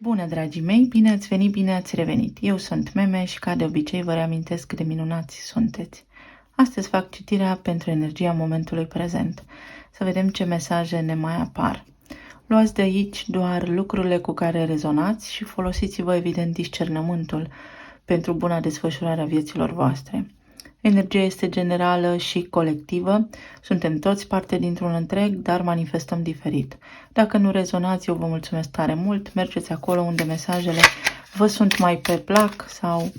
Bună, dragii mei! Bine ați venit, bine ați revenit! Eu sunt Meme și, ca de obicei, vă reamintesc cât de minunați sunteți. Astăzi fac citirea pentru energia momentului prezent. Să vedem ce mesaje ne mai apar. Luați de aici doar lucrurile cu care rezonați și folosiți-vă, evident, discernământul pentru buna desfășurare a vieților voastre. Energia este generală și colectivă, suntem toți parte dintr-un întreg, dar manifestăm diferit. Dacă nu rezonați, eu vă mulțumesc tare mult, mergeți acolo unde mesajele vă sunt mai pe plac sau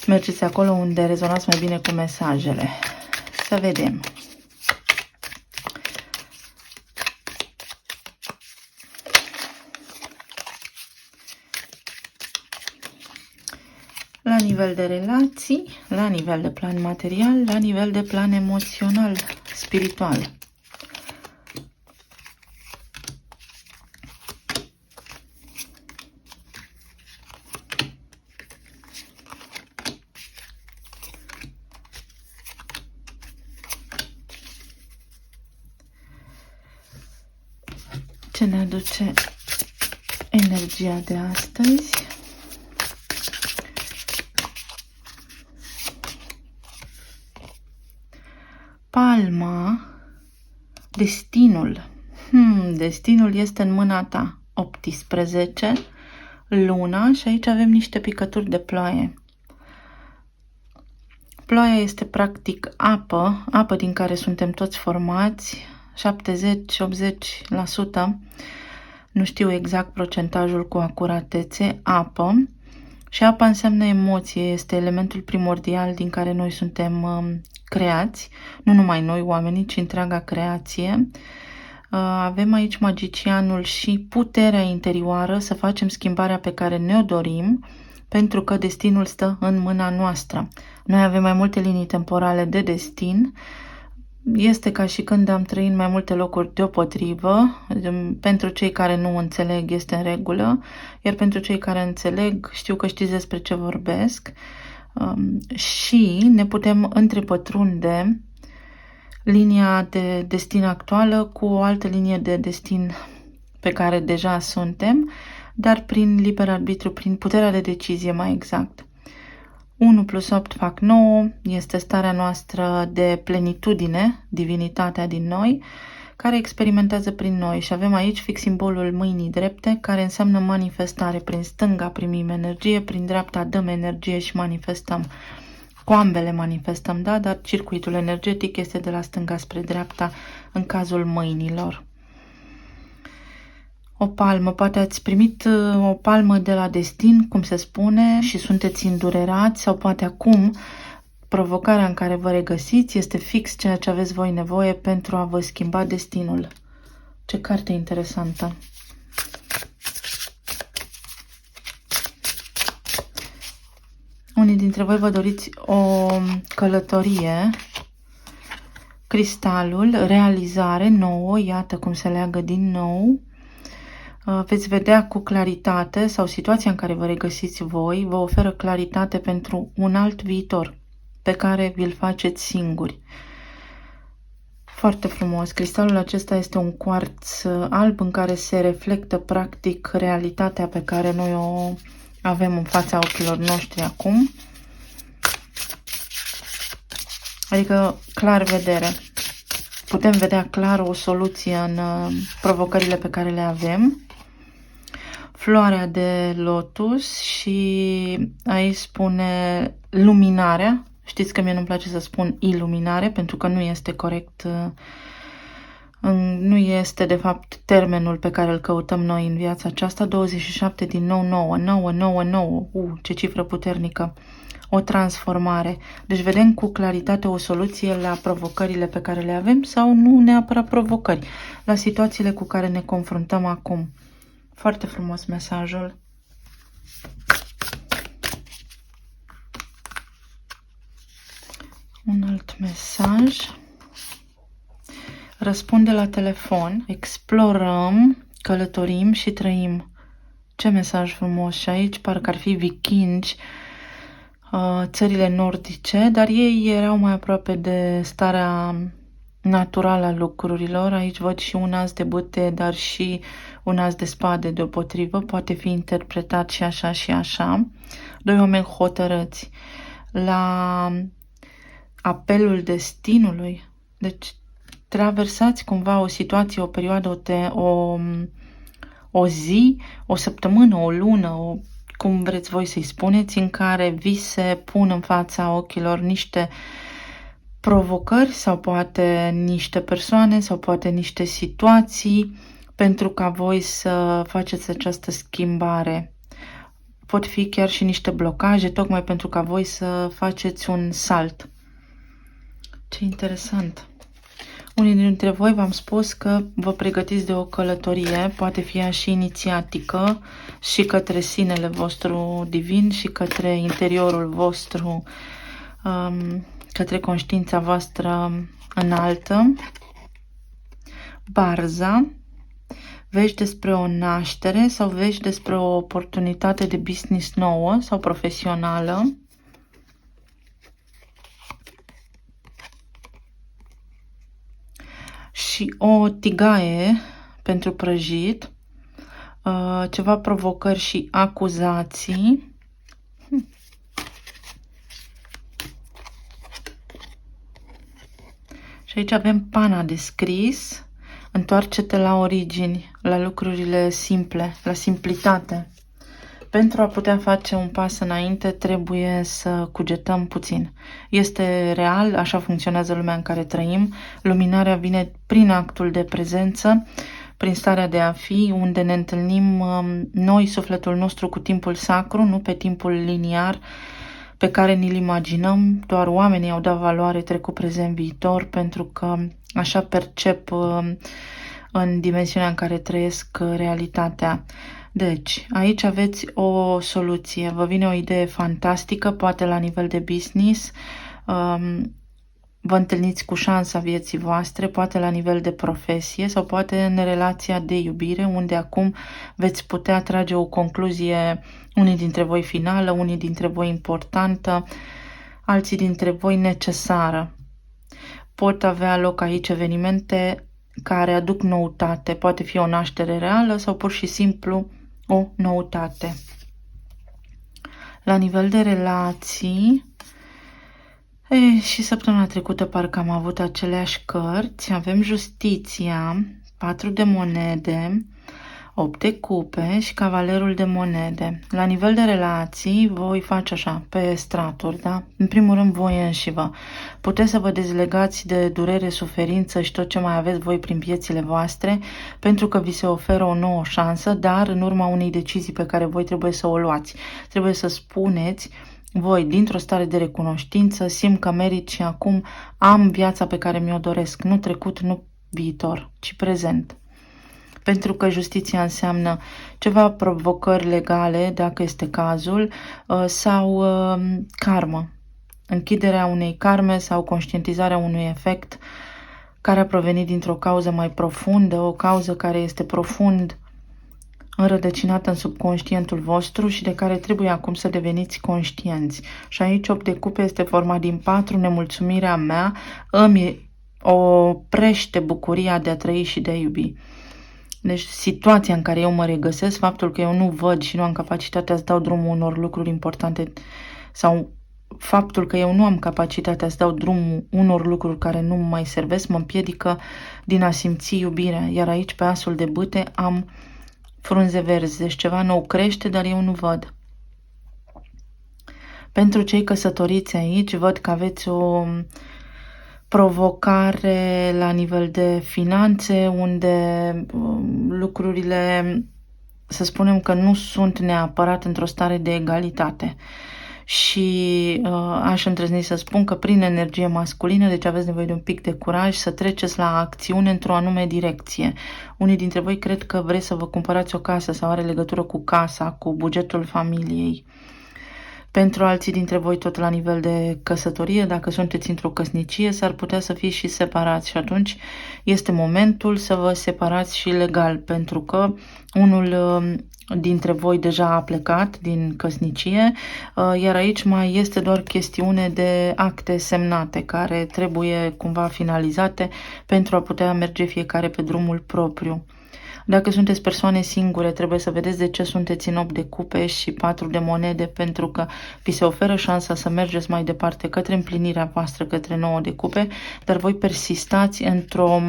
mergeți acolo unde rezonați mai bine cu mesajele. Să vedem. La nivel de relații, la nivel de plan material, la nivel de plan emoțional, spiritual. Ce ne aduce energia de astăzi? Palma, destinul. Destinul este în mâna ta. 18, luna și aici avem niște picături de ploaie. Ploaia este practic apă din care suntem toți formați, 70-80%, nu știu exact procentajul cu acuratețe, apă. Și apa înseamnă emoție, este elementul primordial din care noi suntem creați, nu numai noi oamenii, ci întreaga creație. Avem aici magicianul și puterea interioară să facem schimbarea pe care ne-o dorim, pentru că destinul stă în mâna noastră. Noi avem mai multe linii temporale de destin. Este ca și când am trăit în mai multe locuri deopotrivă. Pentru cei care nu înțeleg este în regulă, iar pentru cei care înțeleg știu că știți despre ce vorbesc. Și ne putem întrepătrunde linia de destin actuală cu o altă linie de destin pe care deja suntem, dar prin liber arbitru, prin puterea de decizie mai exact. 1 plus 8 fac 9, este starea noastră de plenitudine, divinitatea din noi, care experimentează prin noi și avem aici fix simbolul mâinii drepte, care înseamnă manifestare. Prin stânga primim energie, prin dreapta dăm energie și manifestăm. Cu ambele manifestăm, da? Dar circuitul energetic este de la stânga spre dreapta în cazul mâinilor. O palmă, poate ați primit o palmă de la destin, cum se spune, și sunteți îndurerați, sau poate acum provocarea în care vă regăsiți este fix ceea ce aveți voi nevoie pentru a vă schimba destinul. Ce carte interesantă! Unii dintre voi vă doriți o călătorie, cristalul, realizare nouă, iată cum se leagă din nou. Veți vedea cu claritate sau situația în care vă regăsiți voi vă oferă claritate pentru un alt viitor pe care vi-l faceți singuri. Foarte frumos. Cristalul acesta este un cuarț alb în care se reflectă practic realitatea pe care noi o avem în fața ochilor noștri acum. Adică clar vedere. Putem vedea clar o soluție în provocările pe care le avem. Floarea de lotus și aici spune luminarea. Știți că mie nu-mi place să spun iluminare pentru că nu este corect, nu este de fapt termenul pe care îl căutăm noi în viața aceasta. 27 din nou 9, 9, 9, 9, ce cifră puternică, o transformare. Deci vedem cu claritate o soluție la provocările pe care le avem sau nu neapărat provocări, la situațiile cu care ne confruntăm acum. Foarte frumos mesajul. Un alt mesaj. Răspunde la telefon. Explorăm, călătorim și trăim. Ce mesaj frumos. Și aici parcă ar fi vikingi, țările nordice, dar ei erau mai aproape de starea natural al lucrurilor. Aici văd și un as de bâte, dar și un as de spade deopotrivă. Poate fi interpretat și așa și așa. Doi oameni hotărâți la apelul destinului. Deci traversați cumva o situație, o perioadă, o zi, o săptămână, o lună, cum vreți voi să-i spuneți, în care vi se pun în fața ochilor niște provocări sau poate niște persoane sau poate niște situații pentru ca voi să faceți această schimbare. Pot fi chiar și niște blocaje, tocmai pentru ca voi să faceți un salt. Ce interesant! Unii dintre voi v-am spus că vă pregătiți de o călătorie, poate fi ea și inițiatică, și către sinele vostru divin, și către interiorul vostru, către conștiința voastră înaltă. Barza, vești despre o naștere sau vești despre o oportunitate de business nouă sau profesională. Și o tigaie pentru prăjit, ceva provocări și acuzații. Și aici avem pana de scris, întoarce-te la origini, la lucrurile simple, la simplitate. Pentru a putea face un pas înainte, trebuie să cugetăm puțin. Este real, așa funcționează lumea în care trăim. Luminarea vine prin actul de prezență, prin starea de a fi, unde ne întâlnim noi, sufletul nostru, cu timpul sacru, nu pe timpul liniar pe care ni-l imaginăm. Doar oamenii au dat valoare trecut, prezent, viitor, pentru că așa percep în dimensiunea în care trăiesc realitatea. Deci, aici aveți o soluție. Vă vine o idee fantastică, poate la nivel de business, vă întâlniți cu șansa vieții voastre, poate la nivel de profesie sau poate în relația de iubire, unde acum veți putea trage o concluzie, unii dintre voi finală, unii dintre voi importantă, alții dintre voi necesară. Pot avea loc aici evenimente care aduc noutate, poate fi o naștere reală sau pur și simplu o noutate. La nivel de relații, și săptămâna trecută parcă am avut aceleași cărți. Avem Justiția, 4 de monede, 8 de cupe și Cavalerul de monede. La nivel de relații, voi face așa, pe straturi, da? În primul rând, voi înșivă. Puteți să vă dezlegați de durere, suferință și tot ce mai aveți voi prin viețile voastre, pentru că vi se oferă o nouă șansă, dar în urma unei decizii pe care voi trebuie să o luați. Trebuie să spuneți voi, dintr-o stare de recunoștință, simt că merit și acum am viața pe care mi-o doresc, nu trecut, nu viitor, ci prezent. Pentru că justiția înseamnă ceva provocări legale, dacă este cazul, sau karmă. Închiderea unei karme sau conștientizarea unui efect care a provenit dintr-o cauză mai profundă, o cauză care este profund înrădăcinată în subconștientul vostru și de care trebuie acum să deveniți conștienți. Și aici 8 de cupe este format din 4, nemulțumirea mea îmi oprește bucuria de a trăi și de a iubi. Deci situația în care eu mă regăsesc, faptul că eu nu văd și nu am capacitatea să dau drumul unor lucruri importante sau faptul că eu nu am capacitatea să dau drumul unor lucruri care nu mă mai servesc, mă împiedică din a simți iubirea. Iar aici pe asul de bâte am frunze verzi, deci ceva nou crește, dar eu nu văd. Pentru cei căsătoriți aici, văd că aveți o provocare la nivel de finanțe, unde lucrurile, să spunem că nu sunt neapărat într-o stare de egalitate. Și aș îndrăzni să spun că prin energie masculină, deci aveți nevoie de un pic de curaj să treceți la acțiune într-o anume direcție. Unii dintre voi cred că vreți să vă cumpărați o casă sau are legătură cu casa, cu bugetul familiei. Pentru alții dintre voi tot la nivel de căsătorie, dacă sunteți într-o căsnicie, s-ar putea să fiți și separați și atunci este momentul să vă separați și legal, pentru că unul dintre voi deja a plecat din căsnicie, iar aici mai este doar chestiune de acte semnate care trebuie cumva finalizate pentru a putea merge fiecare pe drumul propriu. Dacă sunteți persoane singure, trebuie să vedeți de ce sunteți în 8 de cupe și 4 de monede, pentru că vi se oferă șansa să mergeți mai departe către împlinirea voastră, către 9 de cupe, dar voi persistați într-o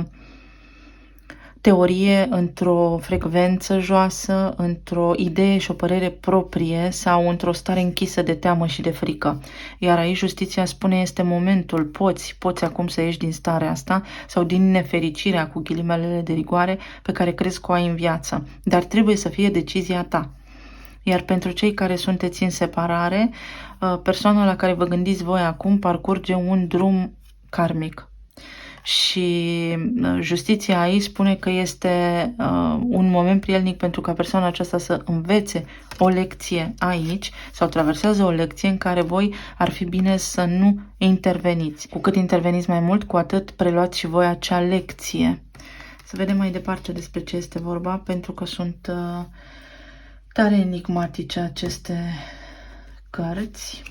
teorie, într-o frecvență joasă, într-o idee și o părere proprie sau într-o stare închisă de teamă și de frică. Iar aici justiția spune este momentul, poți acum să ieși din starea asta sau din nefericirea cu ghilimelele de rigoare pe care crezi că o ai în viață. Dar trebuie să fie decizia ta. Iar pentru cei care sunteți în separare, persoana la care vă gândiți voi acum parcurge un drum karmic. Și justiția aici spune că este un moment prielnic pentru ca persoana aceasta să învețe o lecție aici sau traversează o lecție în care voi ar fi bine să nu interveniți. Cu cât interveniți mai mult, cu atât preluați și voi acea lecție. Să vedem mai departe despre ce este vorba, pentru că sunt tare enigmatice aceste cărți.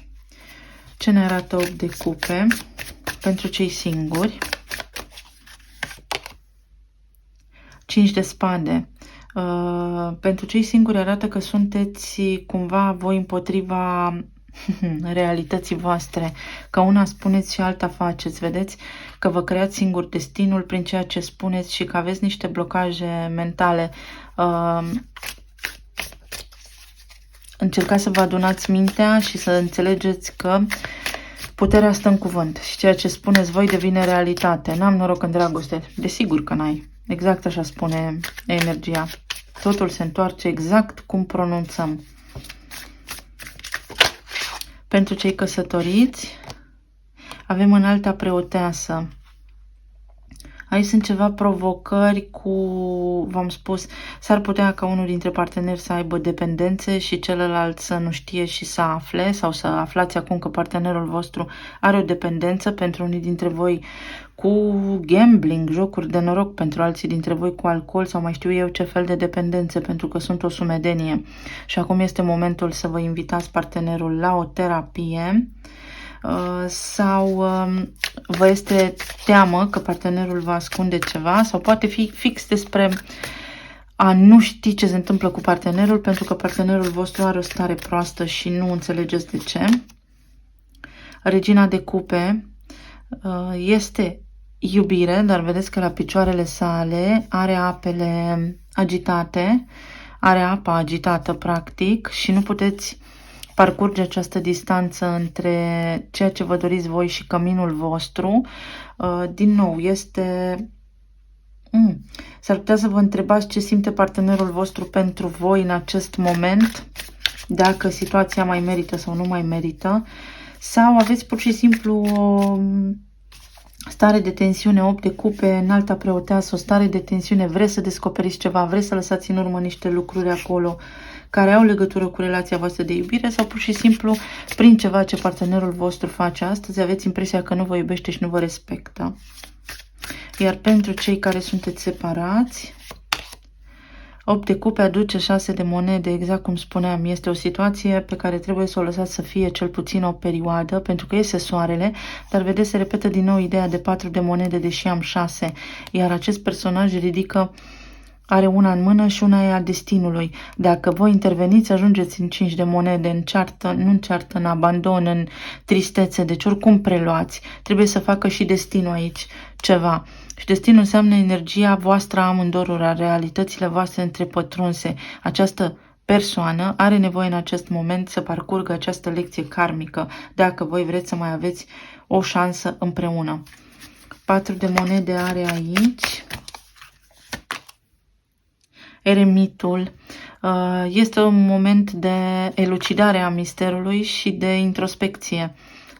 Ce ne arată 8 de cupe pentru cei singuri? 5 de spade. Pentru cei singuri arată că sunteți cumva voi împotriva realității voastre, că una spuneți și alta faceți, vedeți? Că vă creați singur destinul prin ceea ce spuneți și că aveți niște blocaje mentale. Încercați să vă adunați mintea și să înțelegeți că puterea stă în cuvânt și ceea ce spuneți voi devine realitate. N-am noroc în dragoste. Desigur că n-ai. Exact așa spune energia. Totul se întoarce exact cum pronunțăm. Pentru cei căsătoriți, avem înalta preoteasă. Aici sunt ceva provocări cu, v-am spus, s-ar putea ca unul dintre parteneri să aibă dependențe și celălalt să nu știe și să afle sau să aflați acum că partenerul vostru are o dependență, pentru unii dintre voi cu gambling, jocuri de noroc, pentru alții dintre voi cu alcool sau mai știu eu ce fel de dependențe, pentru că sunt o sumedenie. Și acum este momentul să vă invitați partenerul la o terapie sau vă este teamă că partenerul va ascunde ceva sau poate fi fix despre a nu ști ce se întâmplă cu partenerul pentru că partenerul vostru are o stare proastă și nu înțelegeți de ce. Regina de cupe este iubire, dar vedeți că la picioarele sale are apele agitate, are apa agitată practic și nu puteți parcurge această distanță între ceea ce vă doriți voi și căminul vostru. Din nou, este... S-ar putea să vă întrebați ce simte partenerul vostru pentru voi în acest moment, dacă situația mai merită sau nu mai merită, sau aveți pur și simplu o stare de tensiune, 8 de cupe, înalta preoteasă, o stare de tensiune, vreți să descoperiți ceva, vreți să lăsați în urmă niște lucruri acolo care au legătură cu relația voastră de iubire sau pur și simplu prin ceva ce partenerul vostru face astăzi aveți impresia că nu vă iubește și nu vă respectă. Iar pentru cei care sunteți separați, 8 de cupe aduce 6 de monede, exact cum spuneam, este o situație pe care trebuie să o lăsați să fie cel puțin o perioadă, pentru că iese soarele, dar vedeți, se repetă din nou ideea de 4 de monede, deși am 6, iar acest personaj ridică, are una în mână și una e a destinului. Dacă voi interveniți, ajungeți în 5 de monede, în ceartă, nu în ceartă, în abandon, în tristețe, deci oricum preluați. Trebuie să facă și destinul aici ceva. Și destinul înseamnă energia voastră amândorura, realitățile voastre întrepătrunse. Această persoană are nevoie în acest moment să parcurgă această lecție karmică, dacă voi vreți să mai aveți o șansă împreună. 4 de monede are aici. Eremitul. Este un moment de elucidare a misterului și de introspecție.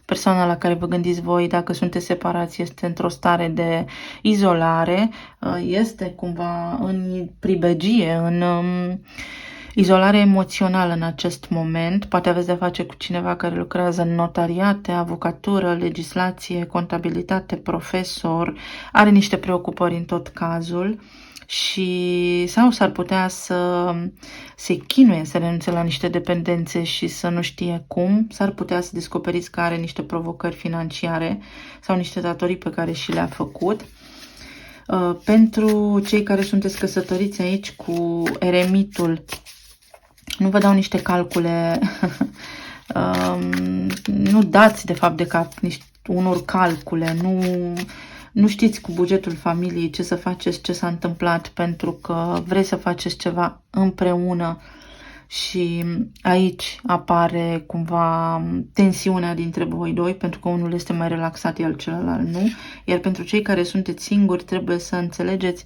Persoana la care vă gândiți voi, dacă sunteți separați, este într-o stare de izolare, este cumva în pribegie, în Izolare emoțională în acest moment. Poate aveți de face cu cineva care lucrează în notariate, avocatură, legislație, contabilitate, profesor, are niște preocupări în tot cazul și sau s-ar putea să se chinuie să renunțe la niște dependențe și să nu știe cum. S-ar putea să descoperiți că are niște provocări financiare sau niște datorii pe care și le-a făcut. Pentru cei care sunteți căsătoriți aici cu eremitul, nu vă dau niște calcule, nu dați de fapt de cap unor calcule, nu știți cu bugetul familiei ce să faceți, ce s-a întâmplat, pentru că vreți să faceți ceva împreună și aici apare cumva tensiunea dintre voi doi, pentru că unul este mai relaxat, iar celălalt nu. Iar pentru cei care sunteți singuri, trebuie să înțelegeți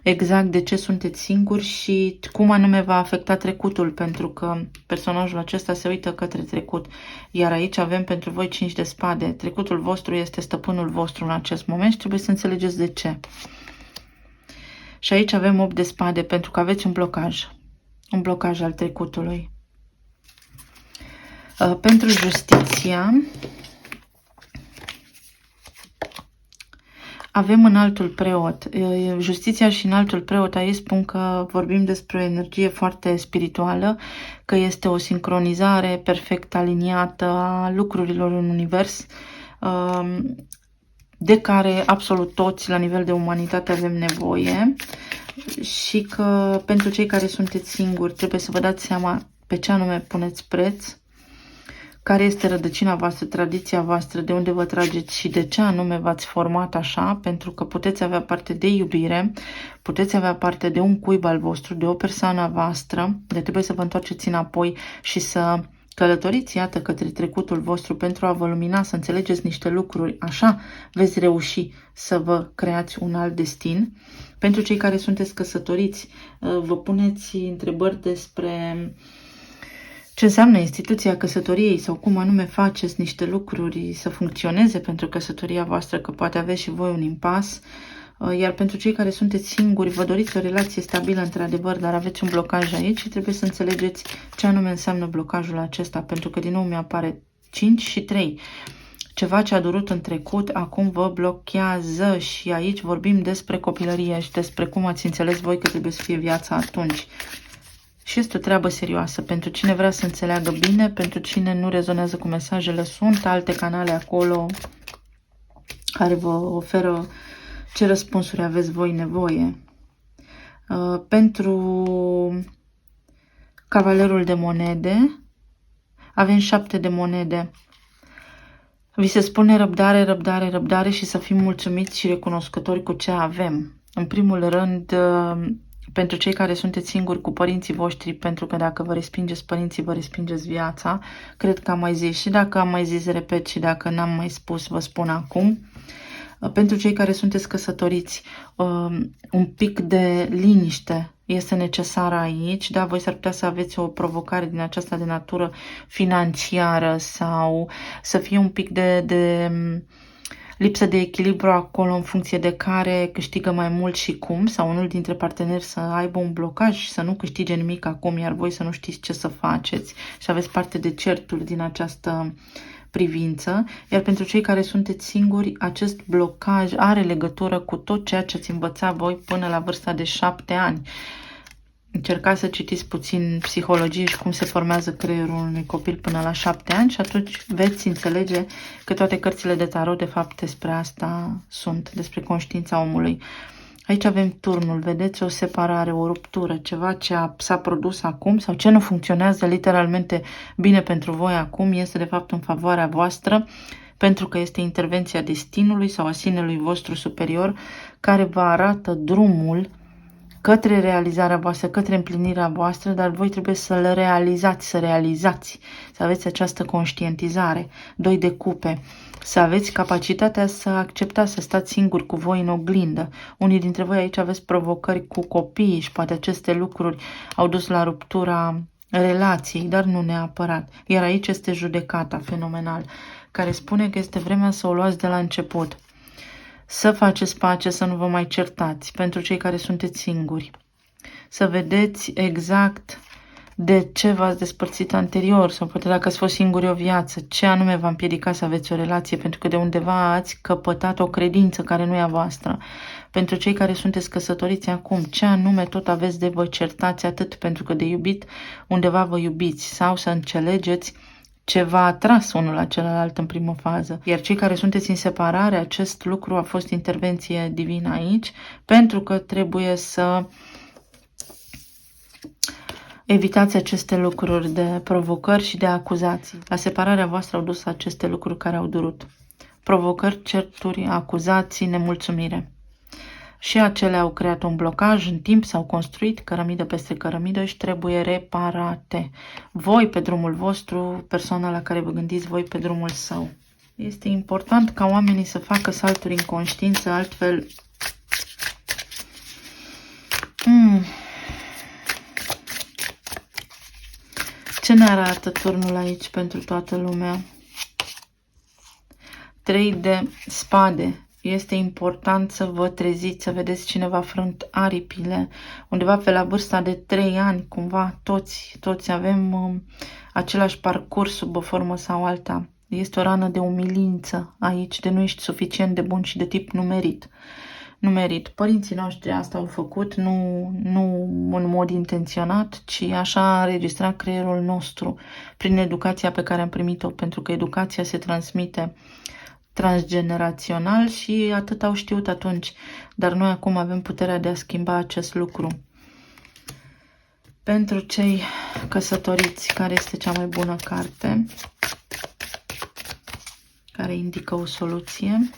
exact de ce sunteți singuri și cum anume va afecta trecutul, pentru că personajul acesta se uită către trecut. Iar aici avem pentru voi 5 de spade. Trecutul vostru este stăpânul vostru în acest moment și trebuie să înțelegeți de ce. Și aici avem 8 de spade, pentru că aveți un blocaj. Un blocaj al trecutului. Pentru justiția avem înaltul preot. Justiția și înaltul preot aici spun că vorbim despre o energie foarte spirituală, că este o sincronizare perfect aliniată a lucrurilor în univers, de care absolut toți la nivel de umanitate avem nevoie și că pentru cei care sunteți singuri trebuie să vă dați seama pe ce anume puneți preț, care este rădăcina voastră, tradiția voastră, de unde vă trageți și de ce anume v-ați format așa, pentru că puteți avea parte de iubire, puteți avea parte de un cuib al vostru, de o persoană voastră, de trebuie să vă întoarceți înapoi și să călătoriți, iată, către trecutul vostru pentru a vă lumina, să înțelegeți niște lucruri, așa veți reuși să vă creați un alt destin. Pentru cei care sunteți căsătoriți, vă puneți întrebări despre ce înseamnă instituția căsătoriei sau cum anume faceți niște lucruri să funcționeze pentru căsătoria voastră, că poate aveți și voi un impas. Iar pentru cei care sunteți singuri, vă doriți o relație stabilă într-adevăr, dar aveți un blocaj aici și trebuie să înțelegeți ce anume înseamnă blocajul acesta, pentru că din nou mi-apare 5 și 3. Ceva ce a durut în trecut, acum vă blochează și aici vorbim despre copilărie și despre cum ați înțeles voi că trebuie să fie viața atunci. Și este o treabă serioasă. Pentru cine vrea să înțeleagă bine, pentru cine nu rezonează cu mesajele, sunt alte canale acolo care vă oferă ce răspunsuri aveți voi nevoie. Pentru cavalerul de monede, avem 7 de monede. Vi se spune răbdare, răbdare, răbdare și să fim mulțumiți și recunoscători cu ce avem. În primul rând, pentru cei care sunteți singuri cu părinții voștri, pentru că dacă vă respingeți părinții, vă respingeți viața. Cred că am mai zis și dacă am mai zis, repet, și dacă n-am mai spus, vă spun acum. Pentru cei care sunteți căsătoriți, un pic de liniște este necesară aici. Da, voi s-ar putea să aveți o provocare din aceasta de natură financiară sau să fie un pic de lipsă de echilibru acolo în funcție de care câștigă mai mult și cum, sau unul dintre parteneri să aibă un blocaj și să nu câștige nimic acum, iar voi să nu știți ce să faceți și aveți parte de certuri din această privință. Iar pentru cei care sunteți singuri, acest blocaj are legătură cu tot ceea ce ați învățat voi până la vârsta de 7 ani. Încercați să citiți puțin psihologie și cum se formează creierul unui copil până la 7 ani și atunci veți înțelege că toate cărțile de tarot de fapt despre asta sunt, despre conștiința omului. Aici avem turnul, vedeți, o separare, o ruptură, ceva ce s-a produs acum sau ce nu funcționează literalmente bine pentru voi acum este de fapt în favoarea voastră, pentru că este intervenția destinului sau a sinelui vostru superior care vă arată drumul către realizarea voastră, către împlinirea voastră, dar voi trebuie să-l realizați, să aveți această conștientizare. 2 de cupe, să aveți capacitatea să acceptați să stați singuri cu voi în oglindă. Unii dintre voi aici aveți provocări cu copiii și poate aceste lucruri au dus la ruptura relației, dar nu neapărat. Iar aici este judecata, fenomenal, care spune că este vremea să o luați de la început. Să faceți pace, să nu vă mai certați, pentru cei care sunteți singuri. Să vedeți exact de ce v-ați despărțit anterior sau poate dacă ați fost singuri o viață, ce anume v-a împiedicat să aveți o relație, pentru că de undeva ați căpătat o credință care nu e a voastră. Pentru cei care sunteți căsătoriți acum, ce anume tot aveți de vă certați atât pentru că de iubit undeva vă iubiți sau să înțelegeți ce v-a atras unul la celălalt în primă fază. Iar cei care sunteți în separare, acest lucru a fost intervenție divină aici, pentru că trebuie să evitați aceste lucruri de provocări și de acuzații. La separarea voastră au dus aceste lucruri care au durut. Provocări, certuri, acuzații, nemulțumire. Și acelea au creat un blocaj în timp, s-au construit cărămidă peste cărămidă și trebuie reparate. Voi pe drumul vostru, persoana la care vă gândiți, voi pe drumul său. Este important ca oamenii să facă salturi în conștiință, altfel... Ce ne arată turnul aici pentru toată lumea? 3 de spade. Este important să vă treziți, să vedeți cine v-a frânt aripile. Undeva pe la vârsta de 3 ani, cumva, toți avem același parcurs sub o formă sau alta. Este o rană de umilință aici, de nu ești suficient de bun și de tip numerit. Părinții noștri asta au făcut, nu în mod intenționat, ci așa a înregistrat creierul nostru prin educația pe care am primit-o, pentru că educația se transmite transgenerațional și atât au știut atunci. Dar noi acum avem puterea de a schimba acest lucru. Pentru cei căsătoriți, care este cea mai bună carte care indică o soluție?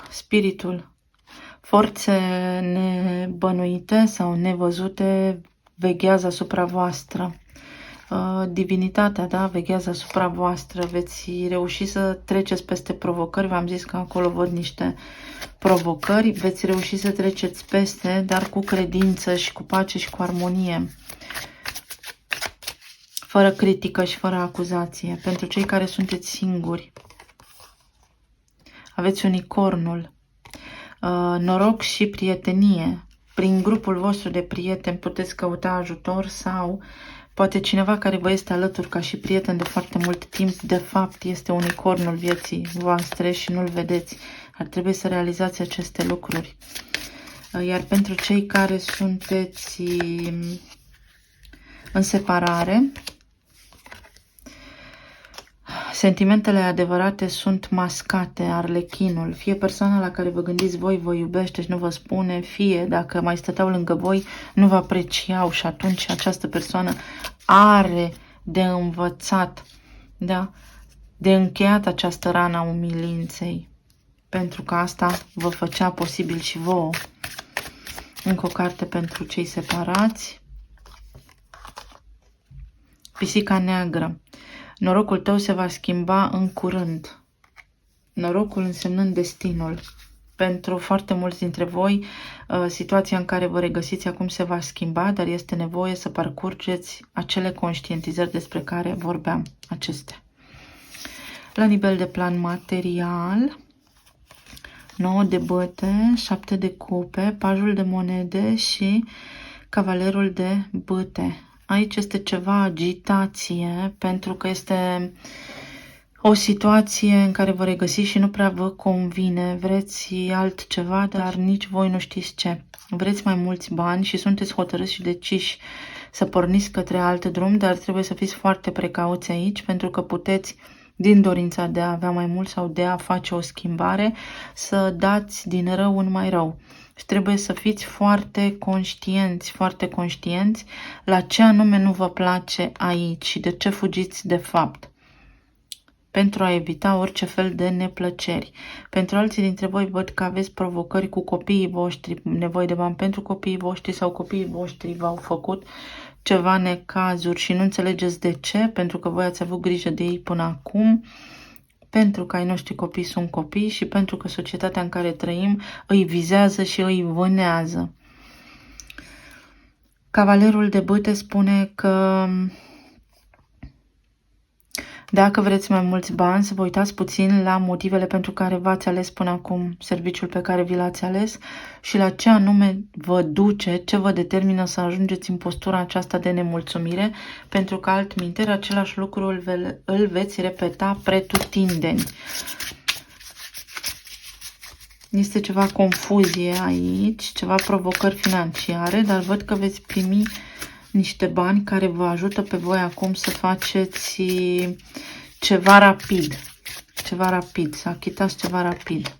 Spiritul. Forțe nebănuite sau nevăzute veghează asupra voastră. Divinitatea, da, veghează asupra voastră. Veți reuși să treceți peste provocări. V-am zis că acolo văd niște provocări. Veți reuși să treceți peste, dar cu credință și cu pace și cu armonie. Fără critică și fără acuzație. Pentru cei care sunteți singuri, aveți unicornul, noroc și prietenie. Prin grupul vostru de prieteni puteți căuta ajutor sau poate cineva care vă este alături ca și prieten de foarte mult timp, de fapt este unicornul vieții voastre și nu-l vedeți. Ar trebui să realizați aceste lucruri. Iar pentru cei care sunteți în separare, sentimentele adevărate sunt mascate, arlechinul. Fie persoana la care vă gândiți voi vă iubește și nu vă spune, fie dacă mai stăteau lângă voi nu vă apreciau și atunci această persoană are de învățat, da? De încheiat această rană a umilinței, pentru că asta vă făcea posibil și vouă. Încă o carte pentru cei separați. Pisica neagră. Norocul tău se va schimba în curând. Norocul însemnând destinul. Pentru foarte mulți dintre voi, situația în care vă regăsiți acum se va schimba, dar este nevoie să parcurgeți acele conștientizări despre care vorbeam, acestea. La nivel de plan material, 9 de băte, 7 de cupe, pajul de monede și cavalerul de băte. Aici este ceva agitație, pentru că este o situație în care vă regăsiți și nu prea vă convine. Vreți altceva, dar nici voi nu știți ce. Vreți mai mulți bani și sunteți hotărâți și deciși să porniți către alt drum, dar trebuie să fiți foarte precauți aici, pentru că puteți, din dorința de a avea mai mult sau de a face o schimbare, să dați din rău în mai rău. Și trebuie să fiți foarte conștienți la ce anume nu vă place aici și de ce fugiți de fapt, pentru a evita orice fel de neplăceri. Pentru alții dintre voi văd că aveți provocări cu copiii voștri, nevoie de bani pentru copiii voștri sau copiii voștri v-au făcut ceva necazuri și nu înțelegeți de ce, pentru că voi ați avut grijă de ei până acum, pentru că ai noștri copii sunt copii și pentru că societatea în care trăim îi vizează și îi vânează. Cavalerul de bâte spune că Dacă vreți mai mulți bani, să vă uitați puțin la motivele pentru care v-ați ales până acum serviciul pe care vi l-ați ales și la ce anume vă duce, ce vă determină să ajungeți în postura aceasta de nemulțumire, pentru că altminteri același lucru îl veți repeta pretutindeni. Este ceva confuzie aici, ceva provocări financiare, dar văd că veți primi niște bani care vă ajută pe voi acum să faceți ceva rapid. Ceva rapid, să achitați ceva rapid.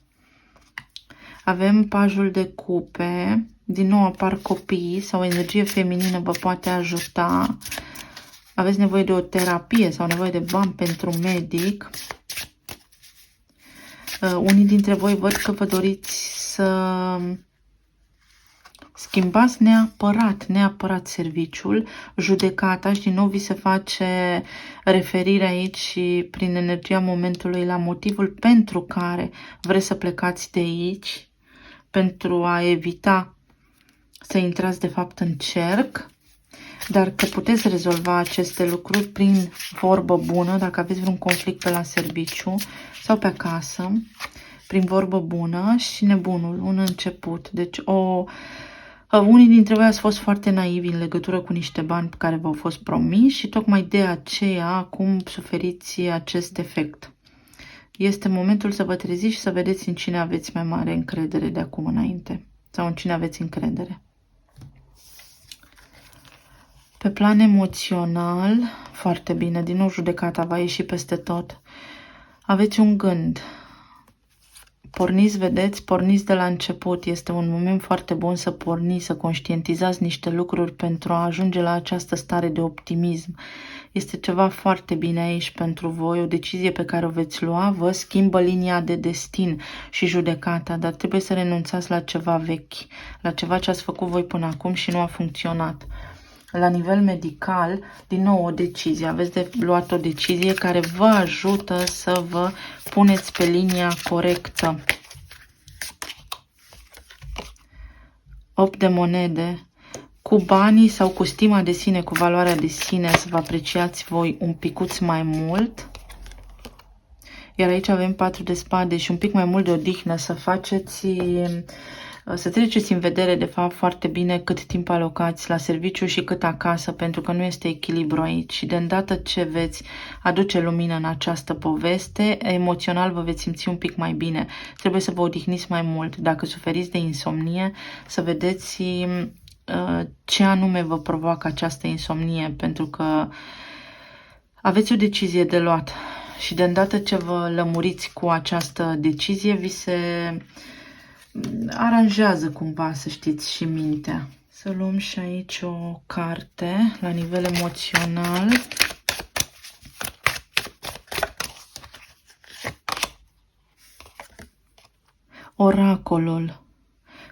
Avem pajul de cupe. Din nou apar copiii sau o energie feminină vă poate ajuta. Aveți nevoie de o terapie sau nevoie de bani pentru medic. Unii dintre voi văd că vă doriți să schimbați neapărat serviciul, judecata și din nou vi se face referire aici și prin energia momentului la motivul pentru care vreți să plecați de aici, pentru a evita să intrați de fapt în cerc, dar că puteți rezolva aceste lucruri prin vorbă bună, dacă aveți vreun conflict pe la serviciu sau pe acasă, prin vorbă bună și nebunul, un început. Deci unii dintre voi ați fost foarte naivi în legătură cu niște bani care v-au fost promiși și tocmai de aceea acum suferiți acest efect. Este momentul să vă treziți și să vedeți în cine aveți mai mare încredere de acum înainte sau în cine aveți încredere. Pe plan emoțional, foarte bine, din nou judecata va ieși peste tot. Aveți un gând. Porniți, vedeți, porniți de la început. Este un moment foarte bun să porniți, să conștientizați niște lucruri pentru a ajunge la această stare de optimism. Este ceva foarte bine aici pentru voi, o decizie pe care o veți lua, vă schimbă linia de destin și judecata, dar trebuie să renunțați la ceva vechi, la ceva ce ați făcut voi până acum și nu a funcționat. La nivel medical, din nou o decizie. Aveți de luat o decizie care vă ajută să vă puneți pe linia corectă. 8 de monede. Cu banii sau cu stima de sine, cu valoarea de sine, să vă apreciați voi un picuț mai mult. Iar aici avem 4 de spade și un pic mai mult de odihnă, să treceți în vedere, de fapt, foarte bine cât timp alocați la serviciu și cât acasă, pentru că nu este echilibru aici. Și de îndată ce veți aduce lumină în această poveste, emoțional vă veți simți un pic mai bine. Trebuie să vă odihniți mai mult. Dacă suferiți de insomnie, să vedeți ce anume vă provoacă această insomnie, pentru că aveți o decizie de luat. Și de îndată ce vă lămuriți cu această decizie, vi se aranjează cumva, să știți, și mintea. Să luăm și aici o carte la nivel emoțional. Oracolul.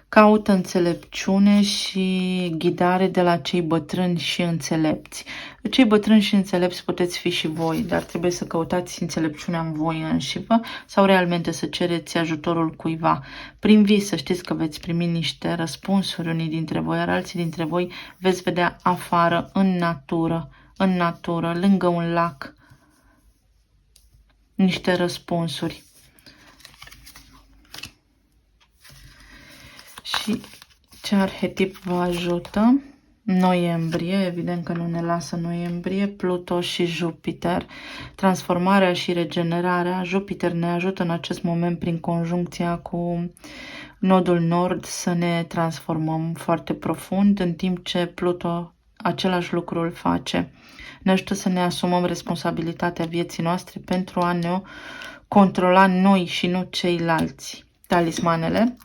Caută înțelepciune și ghidare de la cei bătrâni și înțelepți. Cei bătrâni și înțelepți puteți fi și voi, dar trebuie să căutați înțelepciunea în voi înșivă sau realmente să cereți ajutorul cuiva. Prin vis să știți că veți primi niște răspunsuri unii dintre voi, iar alții dintre voi veți vedea afară, în natură, lângă un lac, niște răspunsuri. Și ce arhetip vă ajută? Noiembrie, evident că nu ne lasă noiembrie, Pluto și Jupiter. Transformarea și regenerarea. Jupiter ne ajută în acest moment prin conjuncția cu nodul nord să ne transformăm foarte profund, în timp ce Pluto același lucru îl face. Ne ajută să ne asumăm responsabilitatea vieții noastre pentru a ne controla noi și nu ceilalți. Talismanele.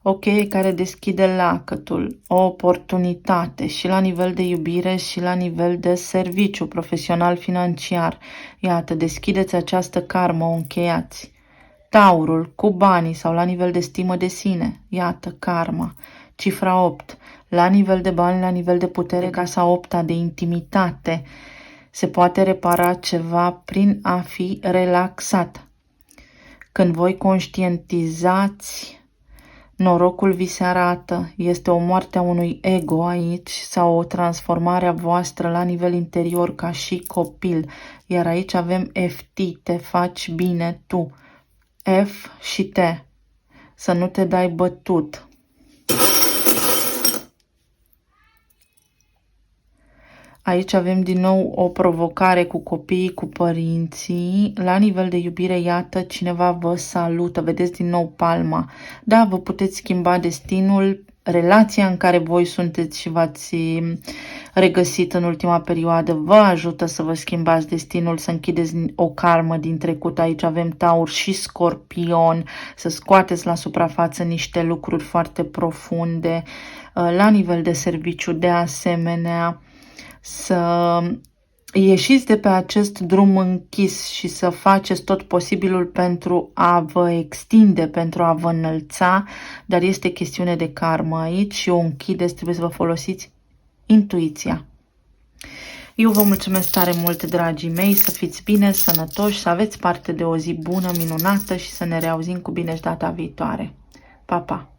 O cheie care deschide lacătul, o oportunitate și la nivel de iubire și la nivel de serviciu profesional financiar. Iată, deschideți această karmă, o încheiați. Taurul, cu banii sau la nivel de stimă de sine. Iată, karma. Cifra 8, la nivel de bani, la nivel de putere, casa 8-a de intimitate. Se poate repara ceva prin a fi relaxat. Când voi conștientizați Norocul vi se arată, este o moarte a unui ego aici sau o transformare a voastră la nivel interior ca și copil. Iar aici avem FT, te faci bine tu. F și T, să nu te dai bătut. Aici avem din nou o provocare cu copiii, cu părinții. La nivel de iubire, iată, cineva vă salută. Vedeți din nou palma. Da, vă puteți schimba destinul, relația în care voi sunteți și v-ați regăsit în ultima perioadă vă ajută să vă schimbați destinul, să închideți o karmă din trecut. Aici avem Taur și Scorpion, să scoateți la suprafață niște lucruri foarte profunde. La nivel de serviciu, de asemenea, să ieșiți de pe acest drum închis și să faceți tot posibilul pentru a vă extinde, pentru a vă înălța, dar este chestiune de karmă aici și o închideți, trebuie să vă folosiți intuiția. Eu vă mulțumesc tare mult, dragii mei, să fiți bine, sănătoși, să aveți parte de o zi bună, minunată și să ne reauzim cu bine și data viitoare. Pa, pa!